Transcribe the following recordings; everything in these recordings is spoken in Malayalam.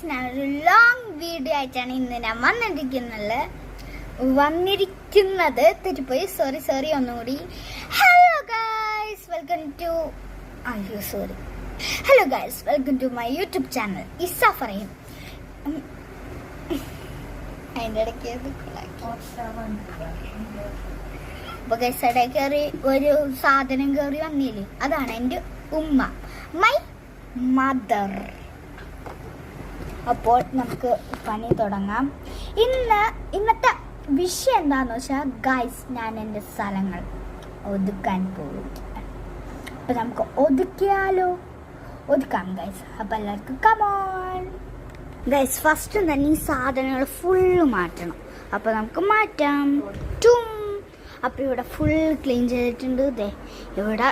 ഗൈസ്, ഞാനൊരു ലോങ് വീഡിയോ ആയിട്ടാണ് ഇന്ന് ഞാൻ വന്നിരിക്കുന്നത്. തെറ്റിപ്പോയി, സോറി ഒന്നുകൂടി. Hello guys, welcome to my YouTube channel Isa Fareem. അതിൻ്റെ ഇടയ്ക്ക് അപ്പോൾ ഗൈസ്, ഇടയിൽ കയറി ഒരു സാധനം കയറി വന്നില്ലേ, അതാണ് എൻ്റെ ഉമ്മ, മൈ മദർ. അപ്പോൾ നമുക്ക് പണി തുടങ്ങാം. ഇന്നത്തെ വിഷയം എന്താണെന്ന് വെച്ചാൽ ഗൈസ്, ഞാൻ എൻ്റെ സ്ഥലങ്ങൾ ഒതുക്കാൻ പോകും. അപ്പം നമുക്ക് ഒതുക്കാം ഗൈസ്. അപ്പം എല്ലാവർക്കും കമോൺ ഗൈസ്. ഫസ്റ്റ് തന്നെ ഈ സാധനങ്ങൾ ഫുള്ള് മാറ്റണം. അപ്പോൾ നമുക്ക് മാറ്റാം. അപ്പോൾ ഇവിടെ ഫുൾ ക്ലീൻ ചെയ്തിട്ടുണ്ട്. ദേ ഇവിടെ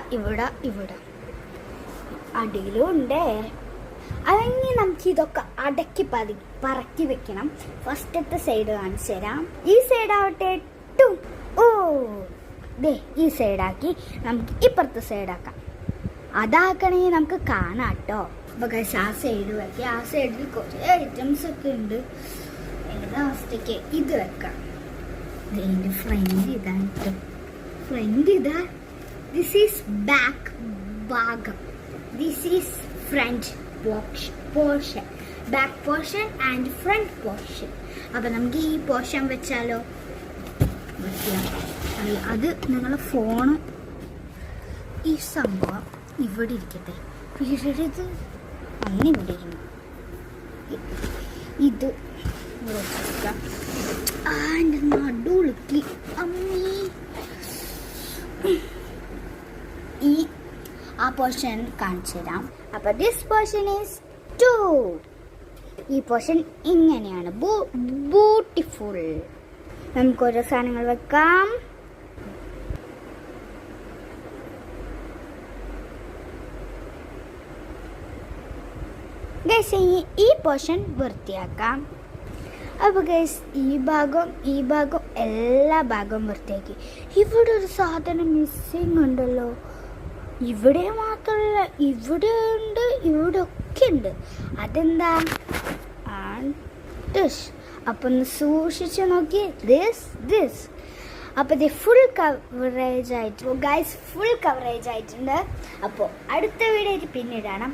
അടിയിലും ഉണ്ടേ. അല്ലെങ്കിൽ നമുക്ക് ഇതൊക്കെ അടക്കി പറക്കി വെക്കണം. ഫസ്റ്റത്തെ സൈഡ് കാണിച്ചു തരാം. ഈ സൈഡ് ആവട്ടെ. ഈ സൈഡാക്കി നമുക്ക് ഇപ്പുറത്തെ സൈഡാക്കാം. അതാക്കണമെങ്കിൽ നമുക്ക് കാണാം കേട്ടോ. അപ്പോൾ ഗൈസ്, ആ സൈഡ് വെക്കി. ആ സൈഡിൽ കുറേ ഐറ്റംസ് ഒക്കെ ഉണ്ട്. ഏതാ ഫസ്റ്റേക്ക് ഇത് വെക്കാം. ഇതിൻ്റെ ഫ്രണ്ട് ഇതാ. ദിസ് ഈസ് ബാക്ക് ഭാഗം. This is front portion, back portion and front portion. അപ്പം നമുക്ക് ഈ പോർഷൻ വെച്ചാലോ? അത് നിങ്ങളെ ഫോണ് ഈ സംഭവം ഇവിടെ ഇരിക്കട്ടെ. ഇത് അന്നിവിടെ ഇരുന്നു. ഇത് എൻ്റെ നടുളുക്കി അമ്മീ. ആ പോർഷൻ കാണിച്ചു തരാം. അപ്പോൾ ദിസ് പോർഷൻ ഈസ് 2. ഈ പോർഷൻ ഇങ്ങനെയാണ്. ബ്യൂട്ടിഫുൾ. നമുക്ക് ഓരോ സാധനങ്ങൾ വെക്കാം. ഗൈസ്, ഈ പോർഷൻ വൃത്തിയാക്കാം. അപ്പോൾ ഗൈസ്, ഈ ഭാഗം എല്ലാ ഭാഗവും വൃത്തിയാക്കി. ഇവിടെ ഒരു സാധനം മിസ്സിങ് ഉണ്ടല്ലോ. ഇവിടെ മാത്രമല്ല, ഇവിടെ ഉണ്ട്, ഇവിടെ ഒക്കെ ഉണ്ട്. അതെന്താ? അപ്പം ഒന്ന് സൂക്ഷിച്ച് നോക്കി. ദിസ് അപ്പോൾ ഇത് ഫുൾ കവറേജ് ആയിട്ട് ഗൈസ്, ഫുൾ കവറേജ് ആയിട്ടുണ്ട്. അപ്പോൾ അടുത്ത വീഡിയോ പിന്നീടാണ്.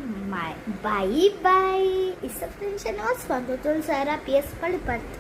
ബൈ. ഇസ സാര PS പള്ളിപ്പുറത്ത്.